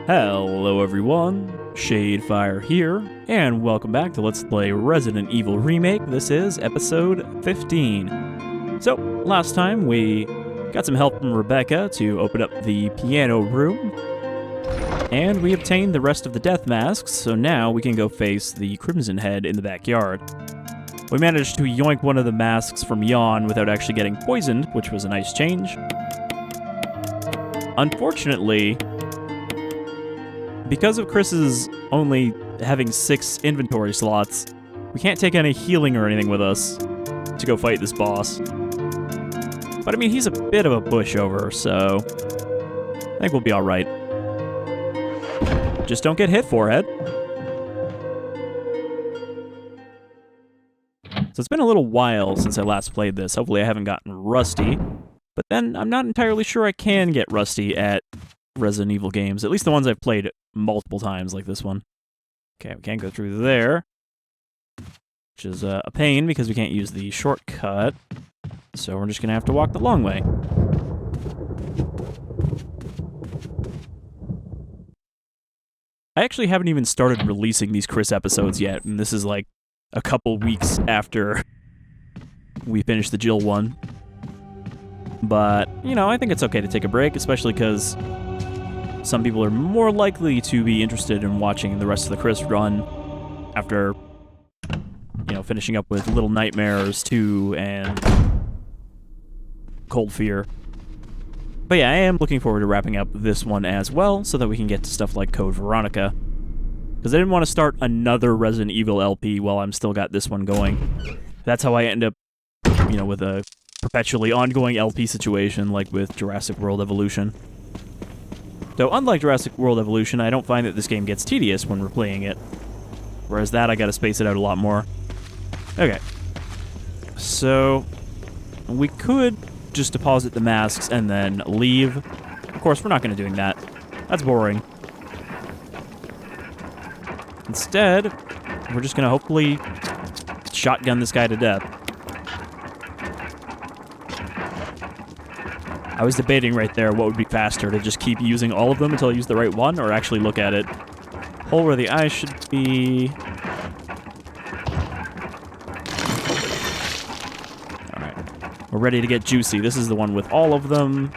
Hello everyone, Shadefyre here, and welcome back to Let's Play Resident Evil Remake. This is episode 15. So, last time we got some help from Rebecca to open up the piano room, and we obtained the rest of the death masks, so now we can go face the Crimson Head in the backyard. We managed to yoink one of the masks from Yawn without actually getting poisoned, which was a nice change. Unfortunately, because of Chris's only having 6 inventory slots, we can't take any healing or anything with us to go fight this boss. But I mean, he's a bit of a pushover, so I think we'll be alright. Just don't get hit, forehead. So it's been a little while since I last played this. Hopefully I haven't gotten rusty. But then I'm not entirely sure I can get rusty at Resident Evil games, at least the ones I've played multiple times like this one. Okay, we can't go through there, which is a pain because we can't use the shortcut, so we're just gonna have to walk the long way. I actually haven't even started releasing these Chris episodes yet, and this is like a couple weeks after we finished the Jill one. But, you know, I think it's okay to take a break, especially because some people are more likely to be interested in watching the rest of the Chris run after, you know, finishing up with Little Nightmares 2 and Cold Fear. But yeah, I am looking forward to wrapping up this one as well, so that we can get to stuff like Code Veronica. Because I didn't want to start another Resident Evil LP while I'm still got this one going. That's how I end up, you know, with a perpetually ongoing LP situation, like with Jurassic World Evolution. Though, unlike Jurassic World Evolution, I don't find that this game gets tedious when we're playing it. Whereas that, I gotta space it out a lot more. Okay. So, we could just deposit the masks and then leave. Of course, we're not gonna be doing that. That's boring. Instead, we're just gonna hopefully shotgun this guy to death. I was debating right there what would be faster, to just keep using all of them until I use the right one, or actually look at it. Hole where the eye should be. Alright. We're ready to get juicy. This is the one with all of them.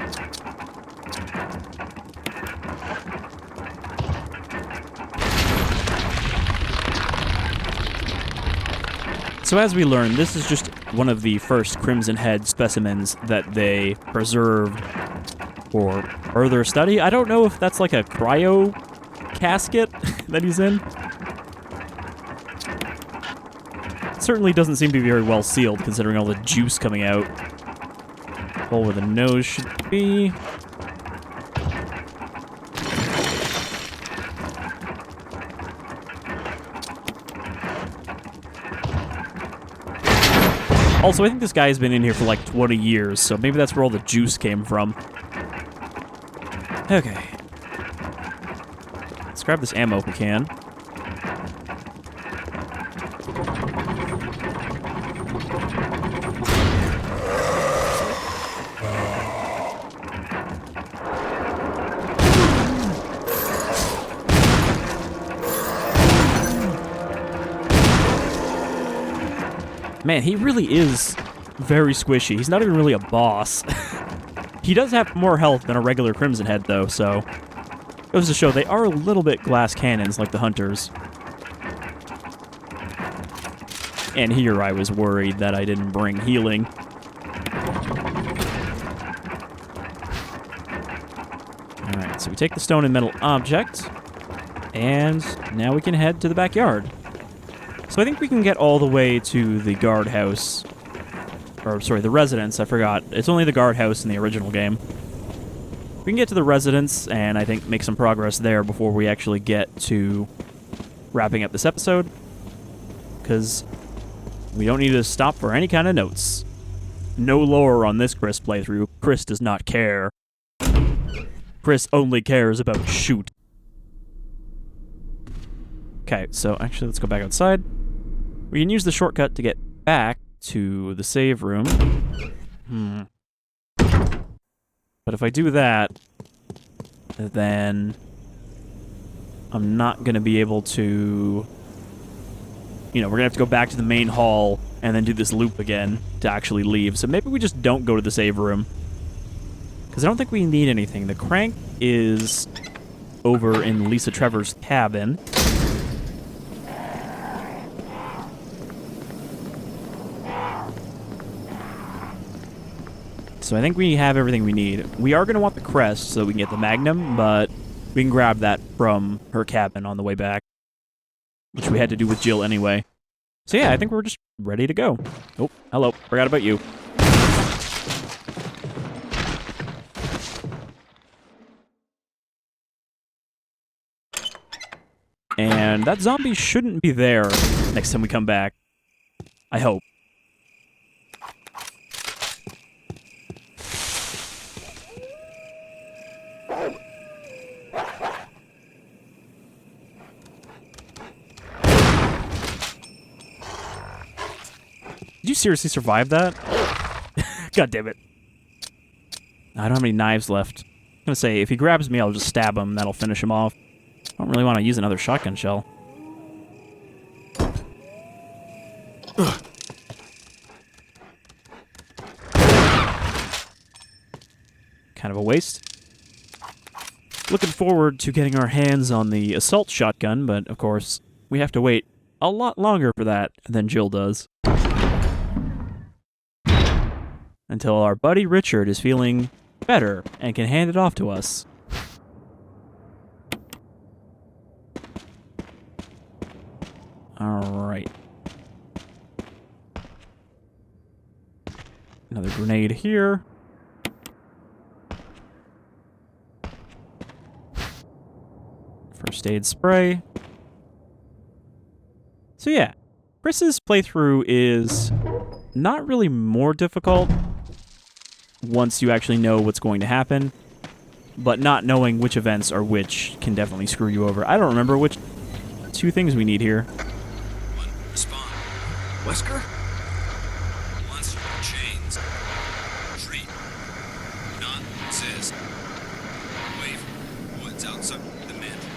So as we learn, this is just one of the first Crimson Head specimens that they preserved for further study. I don't know if that's like a cryo casket that he's in. It certainly doesn't seem to be very well sealed, considering all the juice coming out. Hole where the nose should be. Also, I think this guy's been in here for like 20 years, so maybe that's where all the juice came from. Okay. Let's grab this ammo if we can. Man, he really is very squishy. He's not even really a boss. He does have more health than a regular Crimson Head, though, so it goes to show they are a little bit glass cannons like the Hunters. And here I was worried that I didn't bring healing. Alright, so we take the stone and metal object, and now we can head to the backyard. So I think we can get all the way to the guardhouse. Or, sorry, the residence, I forgot. It's only the guardhouse in the original game. We can get to the residence, and I think make some progress there before we actually get to wrapping up this episode. Because we don't need to stop for any kind of notes. No lore on this Chris playthrough. Chris does not care. Chris only cares about shoot. Okay, so actually let's go back outside. We can use the shortcut to get back to the save room. But if I do that, then I'm not going to be able to... You know, we're going to have to go back to the main hall and then do this loop again to actually leave. So maybe we just don't go to the save room. Because I don't think we need anything. The crank is over in Lisa Trevor's cabin. So I think we have everything we need. We are going to want the crest so that we can get the Magnum, but we can grab that from her cabin on the way back, which we had to do with Jill anyway. So yeah, I think we're just ready to go. Oh, hello. Forgot about you. And that zombie shouldn't be there next time we come back. I hope. Did you seriously survive that? God damn it. I don't have any knives left. I'm gonna say, if he grabs me, I'll just stab him. That'll finish him off. I don't really want to use another shotgun shell. Kind of a waste. Looking forward to getting our hands on the assault shotgun, but of course, we have to wait a lot longer for that than Jill does. Until our buddy Richard is feeling better and can hand it off to us. Alright. Another grenade here. First aid spray. So yeah, Chris's playthrough is not really more difficult once you actually know what's going to happen, but not knowing which events are which can definitely screw you over. I don't remember which two things we need here. One, respond. Wesker? Monster chains. Treat. Not exist. Wave. Woods outside the mansion.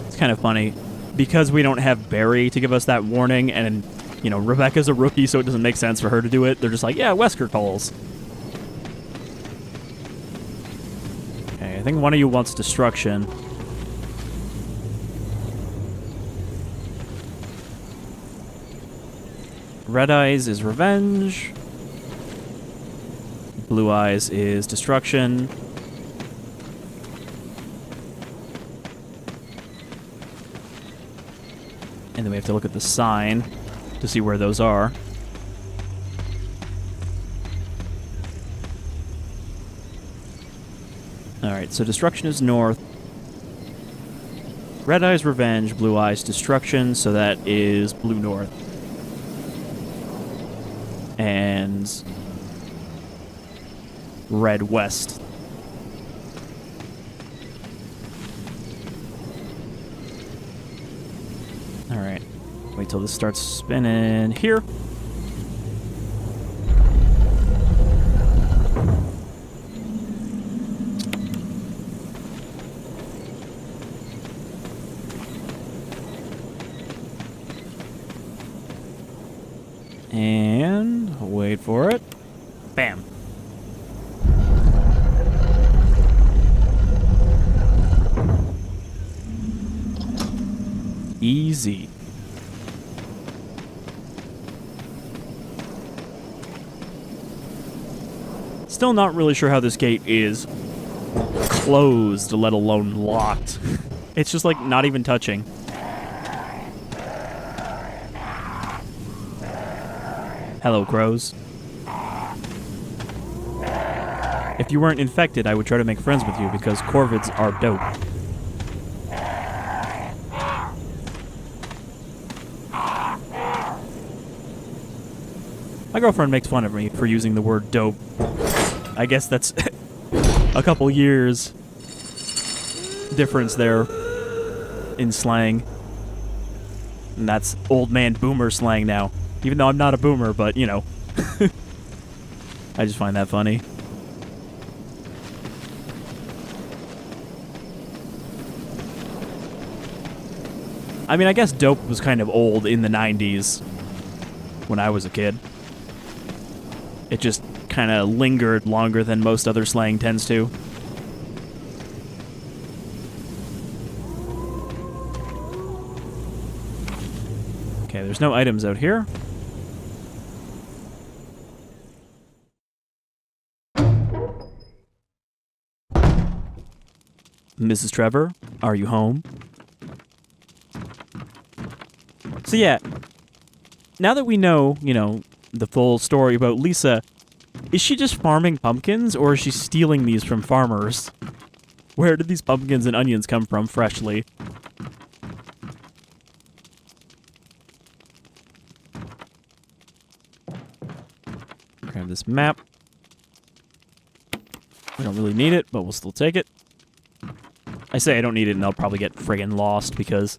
It's kind of funny. Because we don't have Barry to give us that warning, and, you know, Rebecca's a rookie, so it doesn't make sense for her to do it. They're just like, yeah, Wesker calls. Okay, I think one of you wants destruction. Red Eyes is revenge. Blue Eyes is destruction. And then we have to look at the sign to see where those are. Alright, so destruction is north. Red Eyes revenge, blue eyes destruction, so that is blue north. And red west. Alright. Wait till this starts spinning here. And wait for it. Bam. Easy. Still not really sure how this gate is closed, let alone locked. It's just like not even touching. Hello, crows. If you weren't infected, I would try to make friends with you because corvids are dope. My girlfriend makes fun of me for using the word dope. I guess that's a couple years difference there in slang. And that's old man boomer slang now. Even though I'm not a boomer, but, you know. I just find that funny. I mean, I guess dope was kind of old in the 90s when I was a kid. It just kind of lingered longer than most other slang tends to. Okay, there's no items out here. Mrs. Trevor, are you home? So yeah, now that we know, the full story about Lisa, is she just farming pumpkins, or is she stealing these from farmers? Where did these pumpkins and onions come from freshly? Grab this map. We don't really need it, but we'll still take it. I say I don't need it, and I'll probably get friggin' lost, because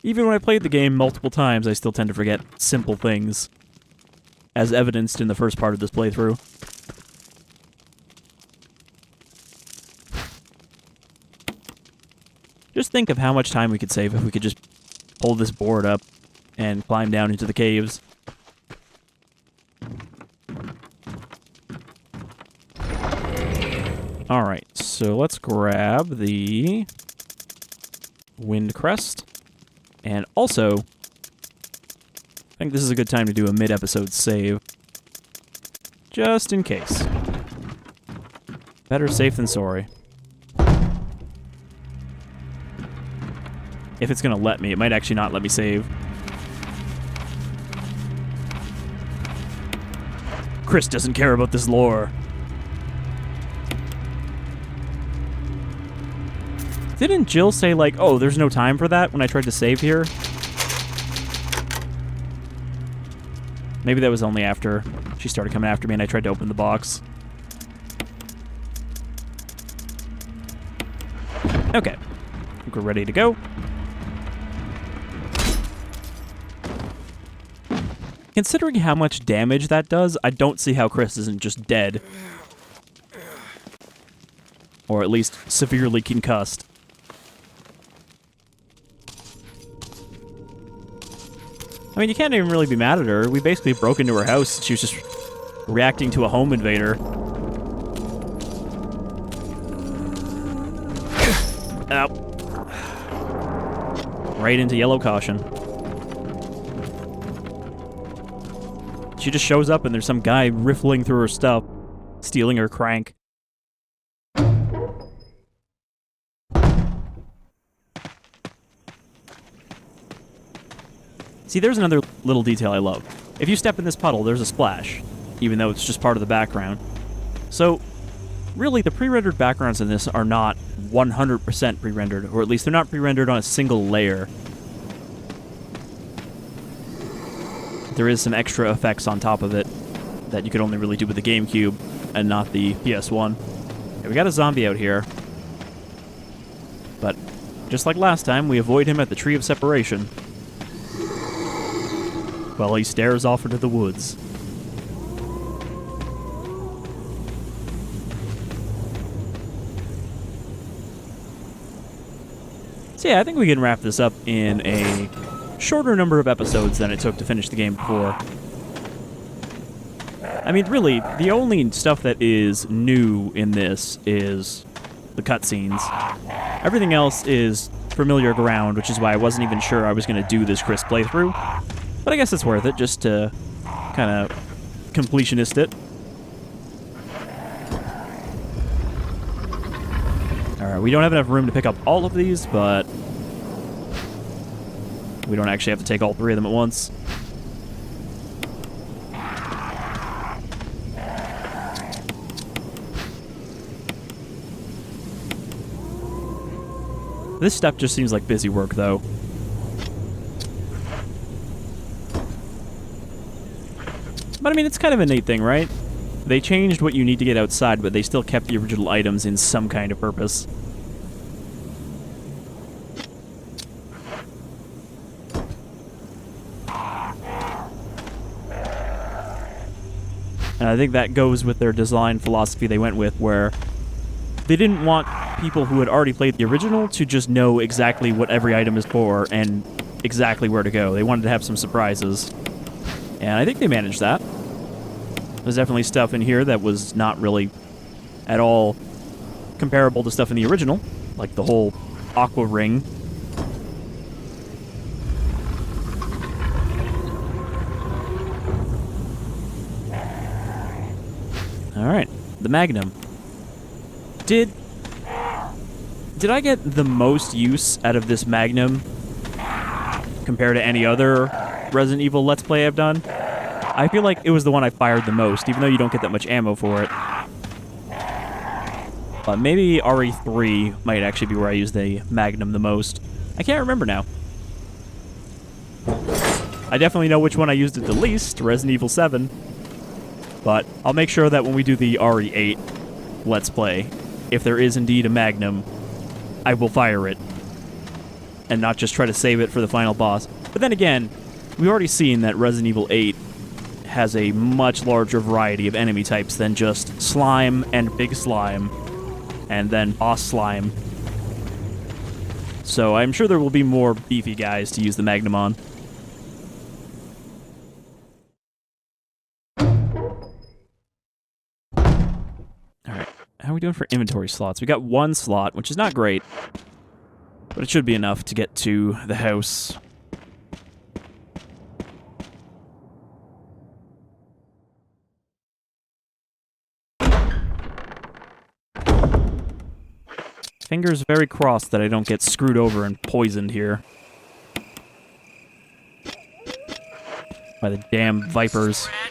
even when I played the game multiple times, I still tend to forget simple things, as evidenced in the first part of this playthrough. Just think of how much time we could save if we could just pull this board up and climb down into the caves. Alright, so let's grab the Wind Crest. And also, I think this is a good time to do a mid-episode save. Just in case. Better safe than sorry. If it's gonna let me, it might actually not let me save. Chris doesn't care about this lore. Didn't Jill say, like, oh, there's no time for that when I tried to save here? Maybe that was only after she started coming after me and I tried to open the box. Okay. I think we're ready to go. Considering how much damage that does, I don't see how Chris isn't just dead. Or at least severely concussed. I mean, you can't even really be mad at her. We basically broke into her house. She was just reacting to a home invader. Ow. Right into yellow caution. She just shows up and there's some guy riffling through her stuff, stealing her crank. See, there's another little detail I love. If you step in this puddle, there's a splash, even though it's just part of the background. So, really, the pre-rendered backgrounds in this are not 100% pre-rendered, or at least they're not pre-rendered on a single layer. There is some extra effects on top of it that you could only really do with the GameCube and not the PS1. Okay, we got a zombie out here. But, just like last time, we avoid him at the Tree of Separation. While he stares off into the woods. So yeah, I think we can wrap this up in a shorter number of episodes than it took to finish the game before. I mean, really, the only stuff that is new in this is the cutscenes. Everything else is familiar ground, which is why I wasn't even sure I was going to do this Chris playthrough. But I guess it's worth it, just to kind of completionist it. Alright, we don't have enough room to pick up all of these, but we don't actually have to take all three of them at once. This stuff just seems like busy work, though. But I mean, it's kind of a neat thing, right? They changed what you need to get outside, but they still kept the original items in some kind of purpose. And I think that goes with their design philosophy they went with, where they didn't want people who had already played the original to just know exactly what every item is for and exactly where to go. They wanted to have some surprises. And I think they managed that. There's definitely stuff in here that was not really at all comparable to stuff in the original, like the whole aqua ring. Alright, the Magnum. Did I get the most use out of this Magnum compared to any other Resident Evil Let's Play I've done? I feel like it was the one I fired the most, even though you don't get that much ammo for it. But maybe RE3 might actually be where I use the Magnum the most. I can't remember now. I definitely know which one I used it the least, Resident Evil 7. But I'll make sure that when we do the RE8 Let's Play, if there is indeed a Magnum, I will fire it. And not just try to save it for the final boss. But then again, we've already seen that Resident Evil 8 has a much larger variety of enemy types than just slime and big slime, and then boss slime. So I'm sure there will be more beefy guys to use the Magnum on. Alright, how are we doing for inventory slots? We got one slot, which is not great, but it should be enough to get to the house. Fingers very crossed that I don't get screwed over and poisoned here by the damn vipers. Brad,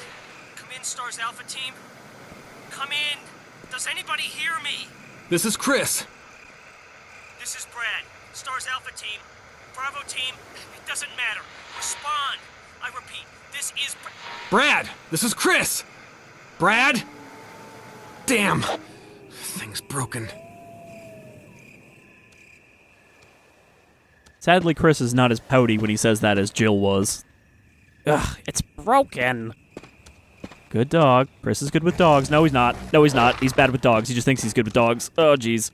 come in, Stars Alpha Team. Come in. Does anybody hear me? This is Chris. This is Brad, Stars Alpha Team. Bravo Team, it doesn't matter. Respond. I repeat, this is Brad, this is Chris. Brad? Damn. Thing's broken. Sadly, Chris is not as pouty when he says that as Jill was. Ugh, it's broken. Good dog. Chris is good with dogs. No, he's not. No, he's not. He's bad with dogs. He just thinks he's good with dogs. Oh, jeez.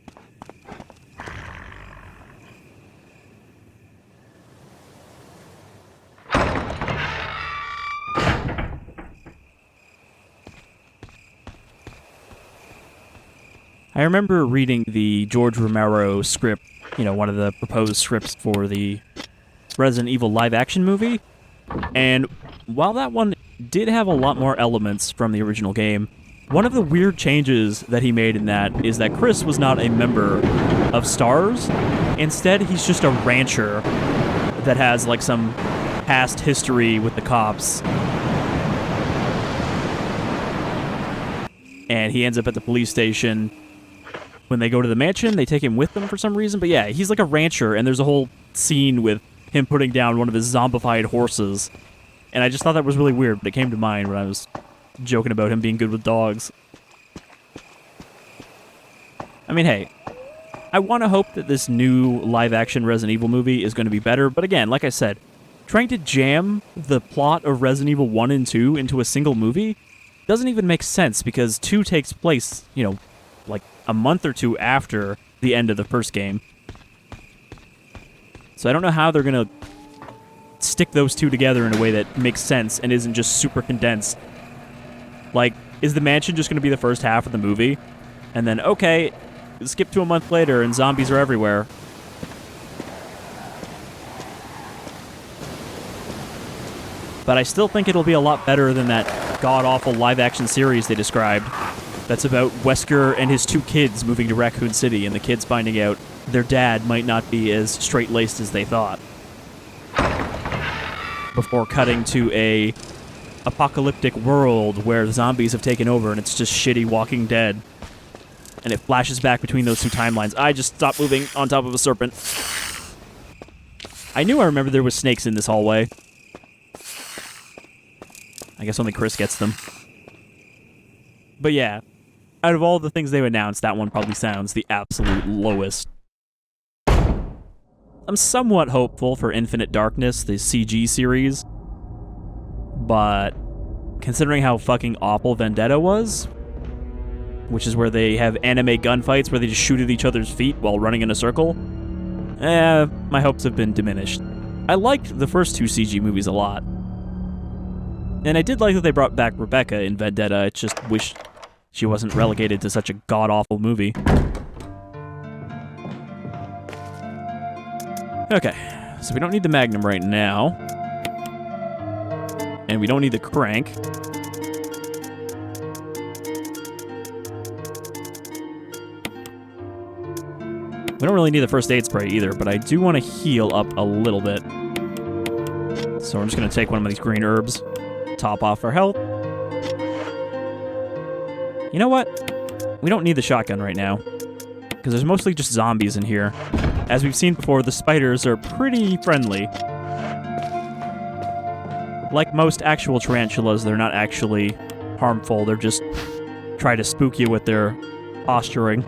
I remember reading the George Romero script, you know, one of the proposed scripts for the Resident Evil live-action movie, and while that one did have a lot more elements from the original game, one of the weird changes that he made in that is that Chris was not a member of STARS. Instead, he's just a rancher that has, like, some past history with the cops. And he ends up at the police station. When they go to the mansion, they take him with them for some reason. But yeah, he's like a rancher, and there's a whole scene with him putting down one of his zombified horses. And I just thought that was really weird, but it came to mind when I was joking about him being good with dogs. I mean, hey, I want to hope that this new live-action Resident Evil movie is going to be better. But again, like I said, trying to jam the plot of Resident Evil 1 and 2 into a single movie doesn't even make sense, because 2 takes place, you know, like a month or two after the end of the first game. So I don't know how they're going to stick those two together in a way that makes sense and isn't just super condensed. Like, is the mansion just going to be the first half of the movie? And then, okay, skip to a month later and zombies are everywhere. But I still think it'll be a lot better than that god-awful live-action series they described. That's about Wesker and his 2 kids moving to Raccoon City, and the kids finding out their dad might not be as straight-laced as they thought. Before cutting to a apocalyptic world where zombies have taken over and it's just shitty Walking Dead. And it flashes back between those 2 timelines. I just stopped moving on top of a serpent. I knew I remembered there was snakes in this hallway. I guess only Chris gets them. But yeah, out of all the things they've announced, that one probably sounds the absolute lowest. I'm somewhat hopeful for Infinite Darkness, the CG series, but considering how fucking awful Vendetta was, which is where they have anime gunfights where they just shoot at each other's feet while running in a circle, my hopes have been diminished. I liked the first 2 CG movies a lot. And I did like that they brought back Rebecca in Vendetta. I just wish she wasn't relegated to such a god-awful movie. Okay, so we don't need the Magnum right now. And we don't need the crank. We don't really need the first aid spray either, but I do want to heal up a little bit. So I'm just going to take one of these green herbs, top off our health. You know what? We don't need the shotgun right now, because there's mostly just zombies in here. As we've seen before, the spiders are pretty friendly. Like most actual tarantulas, they're not actually harmful. They're just try to spook you with their posturing.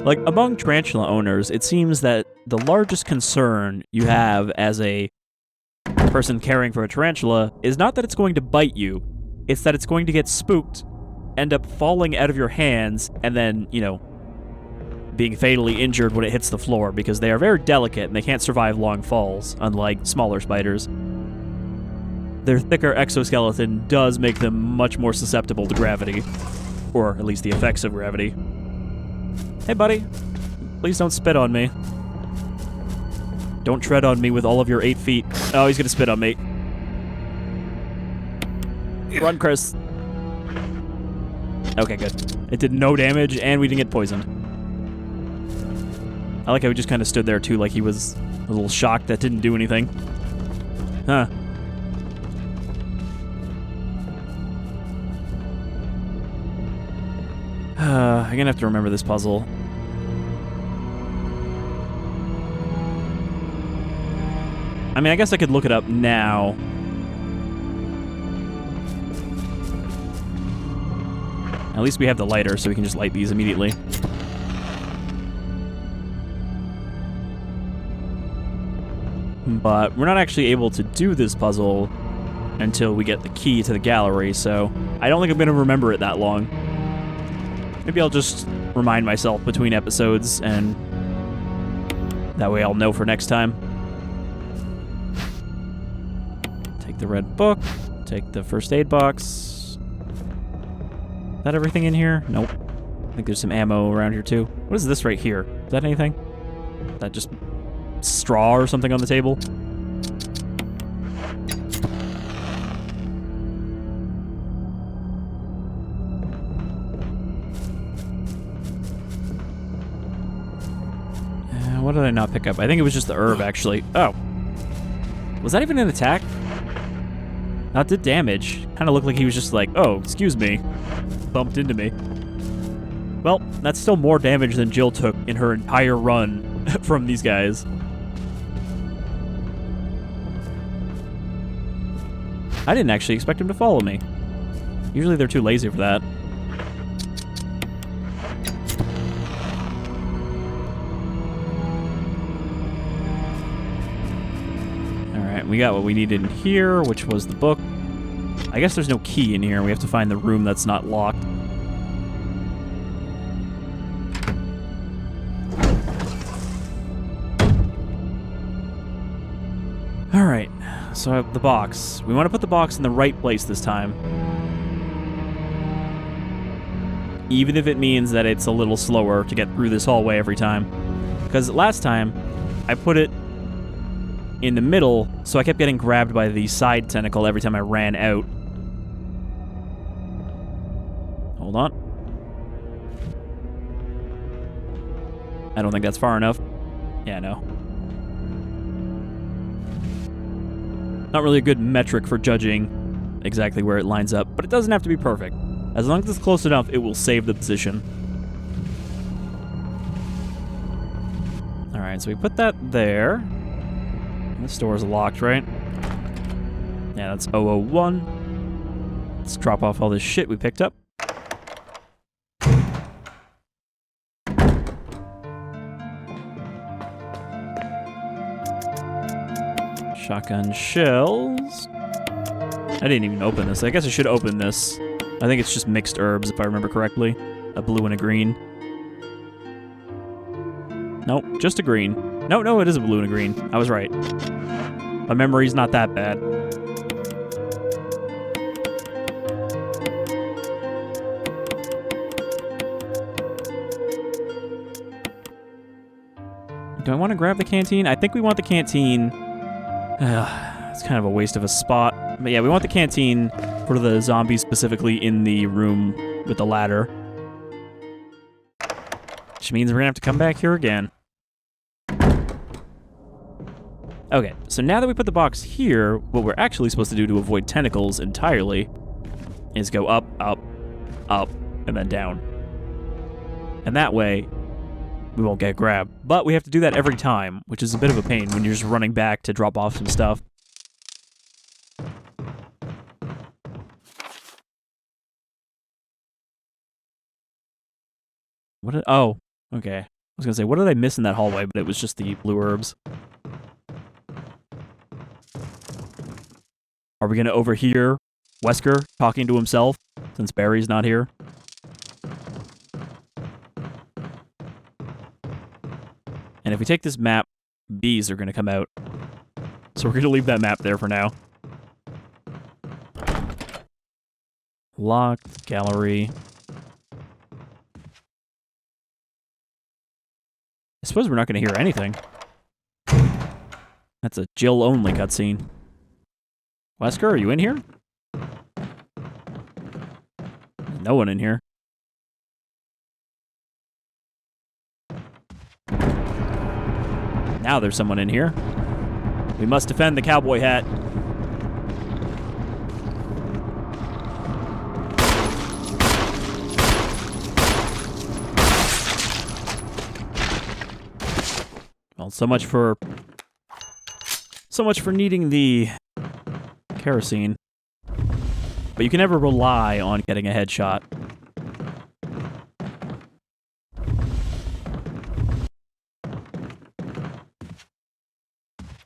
Like, among tarantula owners, it seems that the largest concern you have as a person caring for a tarantula is not that it's going to bite you, it's that it's going to get spooked, end up falling out of your hands, and then, you know, being fatally injured when it hits the floor, because they are very delicate and they can't survive long falls, unlike smaller spiders. Their thicker exoskeleton does make them much more susceptible to gravity, or at least the effects of gravity. Hey, buddy. Please don't spit on me. Don't tread on me with all of your 8 feet. Oh, he's gonna spit on me. Run, Chris. Okay, good. It did no damage, and we didn't get poisoned. I like how he just kind of stood there, too, like he was a little shocked that didn't do anything. Huh. I'm gonna have to remember this puzzle. I mean, I guess I could look it up now. At least we have the lighter, so we can just light these immediately. But we're not actually able to do this puzzle until we get the key to the gallery, so I don't think I'm going to remember it that long. Maybe I'll just remind myself between episodes, and that way I'll know for next time. Take the red book, take the first aid box. Is that everything in here? Nope. I think there's some ammo around here too. What is this right here? Is that anything? Is that just straw or something on the table? What did I not pick up? I think it was just the herb, actually. Oh. Was that even an attack? That did damage. Kind of looked like he was just like, oh, excuse me. Bumped into me. Well, that's still more damage than Jill took in her entire run from these guys. I didn't actually expect him to follow me. Usually they're too lazy for that. We got what we needed in here, which was the book. I guess there's no key in here. We have to find the room that's not locked. Alright, so I have the box. We want to put the box in the right place this time. Even if it means that it's a little slower to get through this hallway every time. Because last time, I put it in the middle, so I kept getting grabbed by the side tentacle every time I ran out. Hold on. I don't think that's far enough. Yeah, no. Not really a good metric for judging exactly where it lines up, but it doesn't have to be perfect. As long as it's close enough, it will save the position. Alright, so we put that there. This door's locked, right? Yeah, that's 001. Let's drop off all this shit we picked up. Shotgun shells. I didn't even open this. I guess I should open this. I think it's just mixed herbs, if I remember correctly. a blue and a green. Nope, just a green. No, it is a blue and a green. I was right. My memory's not that bad. Do I want to grab the canteen? I think we want the canteen. It's kind of a waste of a spot. But yeah, we want the canteen for the zombies, specifically in the room with the ladder. Which means we're going to have to come back here again. Okay, so now that we put the box here, what we're actually supposed to do to avoid tentacles entirely is go up, up, up, and then down. And that way, we won't get grabbed. But we have to do that every time, which is a bit of a pain when you're just running back to drop off some stuff. Oh, okay. I was going to say, what did I miss in that hallway? But it was just the blue herbs. Are we going to overhear Wesker talking to himself since Barry's not here? And if we take this map, bees are going to come out. So we're going to leave that map there for now. Locked, gallery. I suppose we're not going to hear anything. That's a Jill-only cutscene. Wesker, are you in here? There's no one in here. Now there's someone in here. We must defend the cowboy hat. Well, so much for needing the kerosene. But you can never rely on getting a headshot.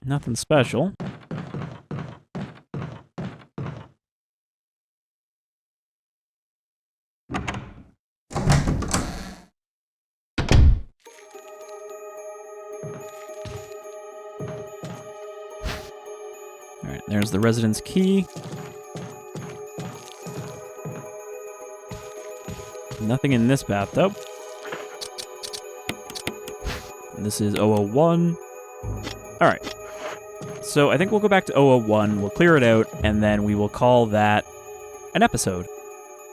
Nothing special. Alright, there's the residence key. Nothing in this bathtub. And this is 001. Alright. So I think we'll go back to 001, we'll clear it out, and then we will call that an episode.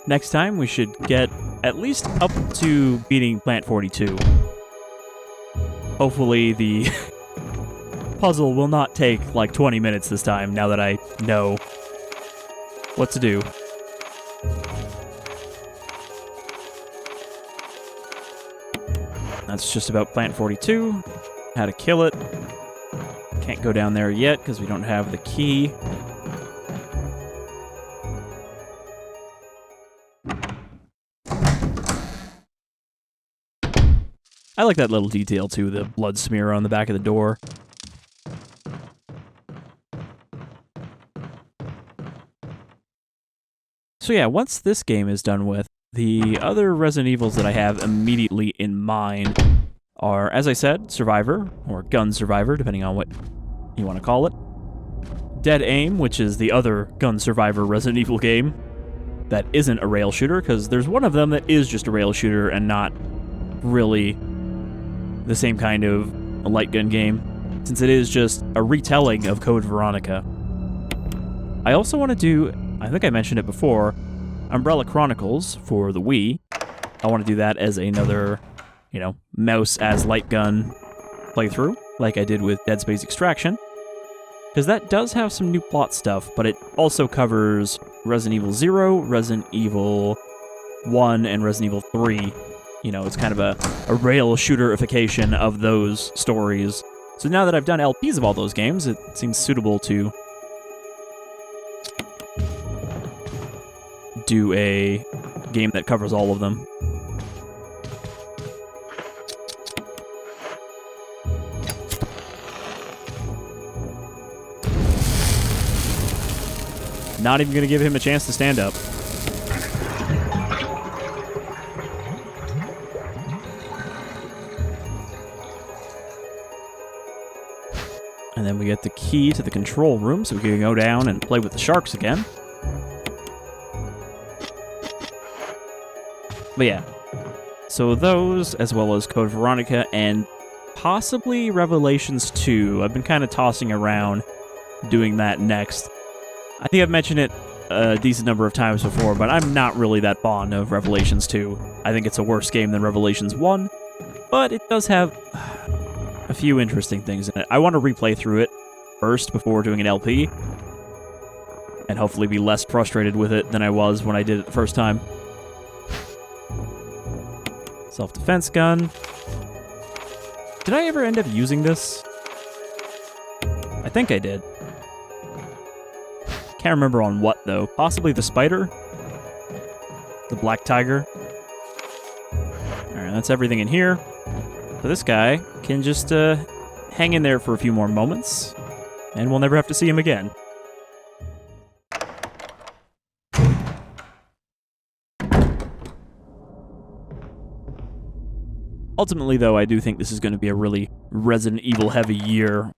Next time, we should get at least up to beating Plant 42. Hopefully the puzzle will not take like 20 minutes this time, now that I know what to do. That's just about Plant 42, how to kill it. Can't go down there yet because we don't have the key. I like that little detail too, the blood smear on the back of the door. So yeah, once this game is done with, the other Resident Evils that I have immediately in mind are, as I said, Survivor, or Gun Survivor, depending on what you want to call it. Dead Aim, which is the other Gun Survivor Resident Evil game that isn't a rail shooter, because there's one of them that is just a rail shooter and not really the same kind of a light gun game, since it is just a retelling of Code Veronica. I also want to do, I think I mentioned it before, Umbrella Chronicles for the Wii. I want to do that as another, mouse as light gun playthrough, like I did with Dead Space Extraction. Because that does have some new plot stuff, but it also covers Resident Evil 0, Resident Evil 1, and Resident Evil 3. It's kind of a rail shooterification of those stories. So now that I've done LPs of all those games, it seems suitable to do a game that covers all of them. Not even going to give him a chance to stand up. get the key to the control room so we can go down and play with the sharks again. But yeah, so those, as well as Code Veronica and possibly Revelations 2. I've been kind of tossing around doing that next. I think I've mentioned it a decent number of times before, but I'm not really that fond of Revelations 2. I think it's a worse game than Revelations 1, but it does have a few interesting things in it. I want to replay through it first before doing an LP, and hopefully be less frustrated with it than I was when I did it the first time. Self-defense gun. Did I ever end up using this? I think I did. Can't remember on what, though. Possibly the spider? The black tiger? Alright, that's everything in here. So this guy can just hang in there for a few more moments, and we'll never have to see him again. Ultimately, though, I do think this is going to be a really Resident Evil heavy year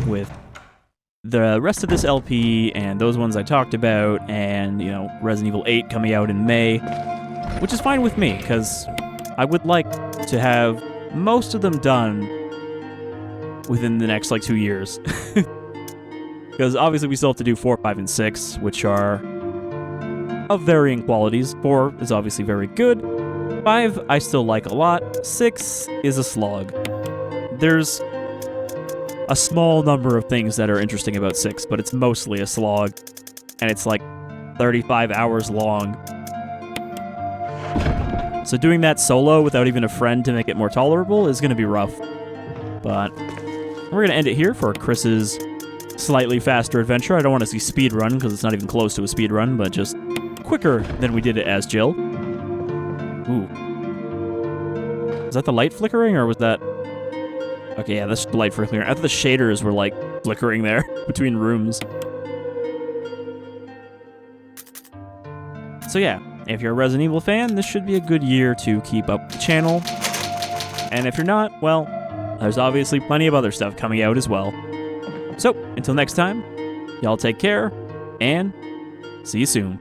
with the rest of this LP and those ones I talked about, and, you know, Resident Evil 8 coming out in May, which is fine with me, because I would like to have most of them done within the next, 2 years. Because obviously we still have to do 4, 5, and 6, which are of varying qualities. 4 is obviously very good. 5 I still like a lot. 6 is a slog. There's a small number of things that are interesting about 6, but it's mostly a slog, and it's 35 hours long. So doing that solo without even a friend to make it more tolerable is going to be rough. But we're going to end it here for Chris's slightly faster adventure. I don't want to see speedrun, because it's not even close to a speedrun, but just quicker than we did it as Jill. Ooh. Is that the light flickering, or was that... Okay, yeah, that's the light flickering. I thought the shaders were, flickering there between rooms. So yeah, if you're a Resident Evil fan, this should be a good year to keep up the channel. And if you're not, well, there's obviously plenty of other stuff coming out as well. So, until next time, y'all take care, and see you soon.